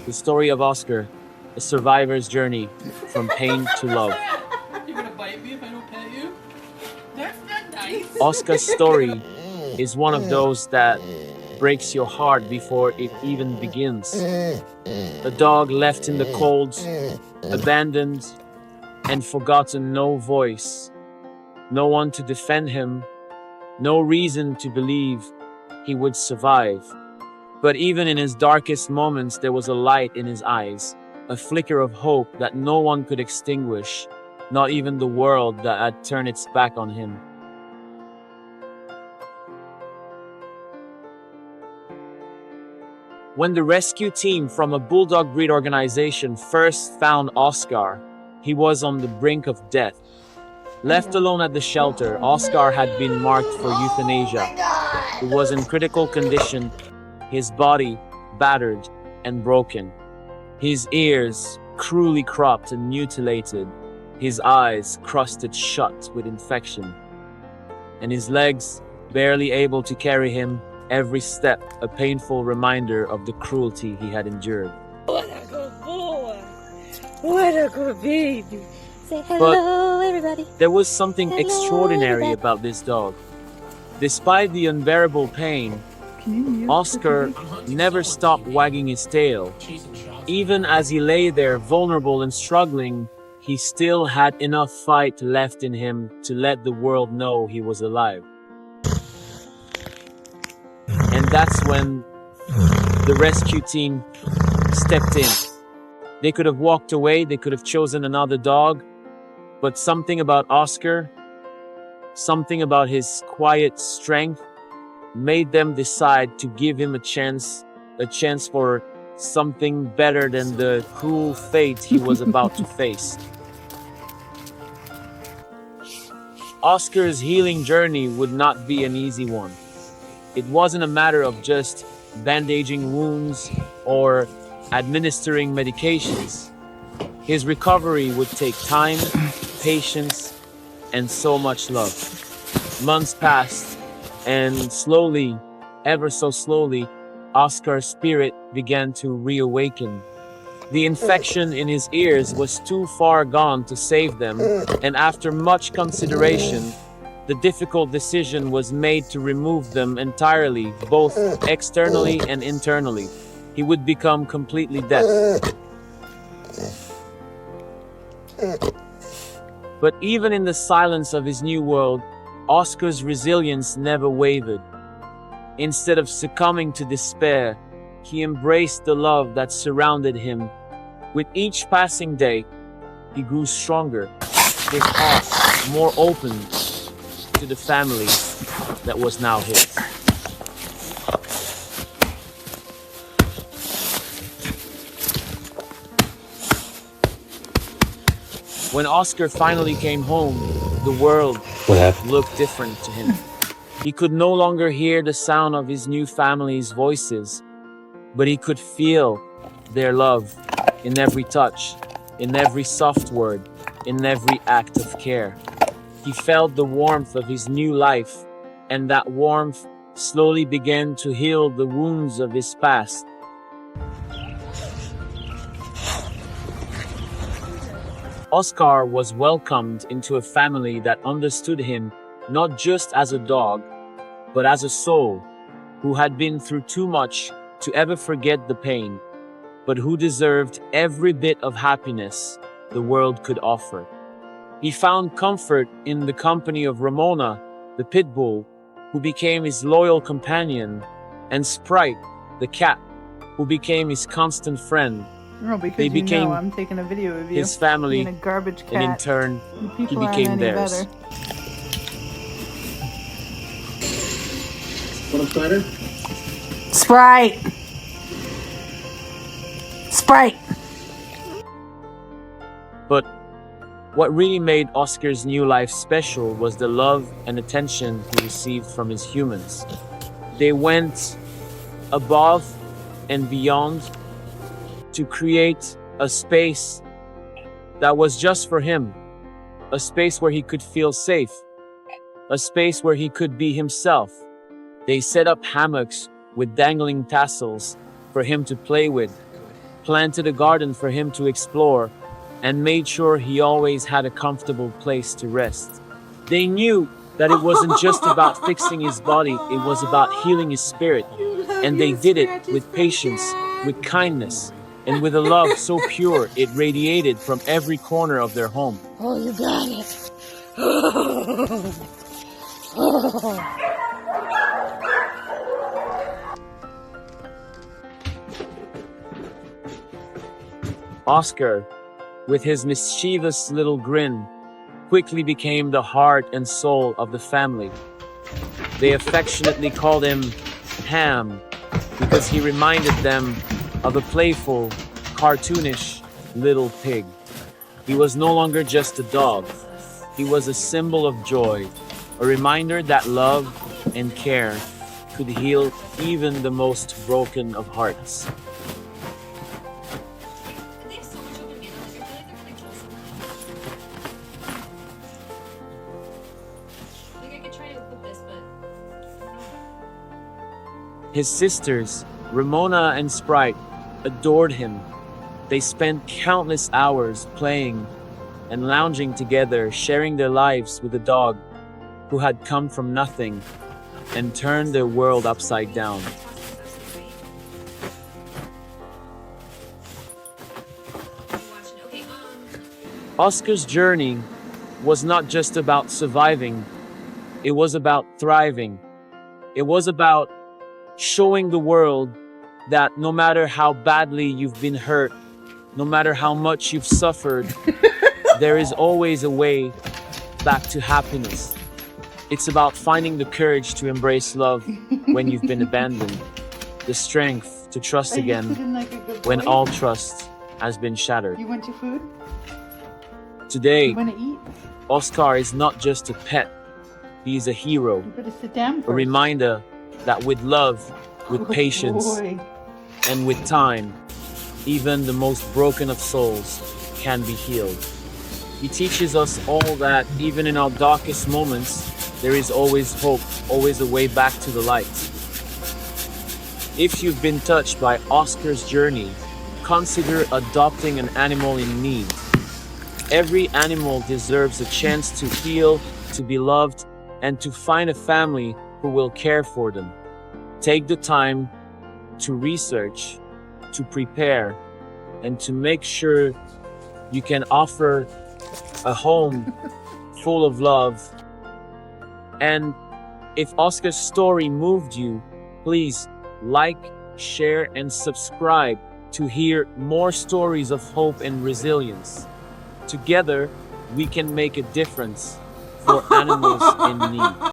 The story of Oscar, a survivor's journey from pain to love. You're gonna bite me if I don't pet you? That's not nice. Oscar's story is one of those that breaks your heart before it even begins. A dog left in the cold, abandoned, and forgotten, no voice, no one to defend him, no reason to believe he would survive. But even in his darkest moments, there was a light in his eyes, a flicker of hope that no one could extinguish, not even the world that had turned its back on him. When the rescue team from a bulldog breed organization first found Oscar, he was on the brink of death. Left alone at the shelter, Oscar had been marked for euthanasia. He was in critical condition, his body battered and broken, his ears cruelly cropped and mutilated, his eyes crusted shut with infection, and his legs barely able to carry him every step, a painful reminder of the cruelty he had endured. What a good boy! What a good baby! Say hello, everybody. There was something extraordinary about this dog. Despite the unbearable pain, Oscar never stopped wagging his tail. Even as he lay there vulnerable and struggling, he still had enough fight left in him to let the world know he was alive. And that's when the rescue team stepped in. They could have walked away, they could have chosen another dog, but something about Oscar, something about his quiet strength, made them decide to give him a chance for something better than the cruel fate he was about to face. Oscar's healing journey would not be an easy one. It wasn't a matter of just bandaging wounds or administering medications. His recovery would take time, patience, and so much love. Months passed, and slowly, ever so slowly, Oscar's spirit began to reawaken. The infection in his ears was too far gone to save them, and after much consideration, the difficult decision was made to remove them entirely, both externally and internally. He would become completely deaf. But even in the silence of his new world, Oscar's resilience never wavered. Instead of succumbing to despair, he embraced the love that surrounded him. With each passing day, he grew stronger, his heart more open to the family that was now his. When Oscar finally came home, the world looked different to him. He could no longer hear the sound of his new family's voices, but he could feel their love in every touch, in every soft word, in every act of care. He felt the warmth of his new life, and that warmth slowly began to heal the wounds of his past. Oscar was welcomed into a family that understood him not just as a dog, but as a soul who had been through too much to ever forget the pain, but who deserved every bit of happiness the world could offer. He found comfort in the company of Ramona, the pit bull, who became his loyal companion, and Sprite, the cat, who became his constant friend. No, because They became I'm taking a video of you. his family, being a garbage cat. and in turn, he People aren't became any theirs. better. Want a spider? Sprite! Sprite! But what really made Oscar's new life special was the love and attention he received from his humans. They went above and beyond to create a space that was just for him, a space where he could feel safe, a space where he could be himself. They set up hammocks with dangling tassels for him to play with, planted a garden for him to explore, and made sure he always had a comfortable place to rest. They knew that it wasn't just about fixing his body, it was about healing his spirit. And they did it with patience, with kindness, and with a love so pure it radiated from every corner of their home. Oh, you got it. Oscar, with his mischievous little grin, quickly became the heart and soul of the family. They affectionately called him Ham because he reminded them of a playful, cartoonish little pig. He was no longer just a dog. He was a symbol of joy, a reminder that love and care could heal even the most broken of hearts. They have so much open manner. Like, I feel like they're gonna kill someone. Like, I could try to equip this, but I don't know. His sisters, Ramona and Sprite, adored him. They spent countless hours playing and lounging together, sharing their lives with a dog who had come from nothing and turned their world upside down. Okay, Oscar's journey was not just about surviving, it was about thriving. It was about showing the world that no matter how badly you've been hurt, no matter how much you've suffered, there is always a way back to happiness. It's about finding the courage to embrace love when you've been abandoned, the strength to trust Are you again feeling like a good when boy? all trust has been shattered. You want your food? Today, You want to eat? Oscar is not just a pet, he is a hero, You better sit down first. a reminder that with love, with Good patience, boy. and with time, even the most broken of souls can be healed. He teaches us all that even in our darkest moments, there is always hope, always a way back to the light. If you've been touched by Oscar's journey, consider adopting an animal in need. Every animal deserves a chance to heal, to be loved, and to find a family who will care for them. Take the time to research, to prepare, and to make sure you can offer a home full of love. And if Oscar's story moved you, please like, share, and subscribe to hear more stories of hope and resilience. Together, we can make a difference for animals in need.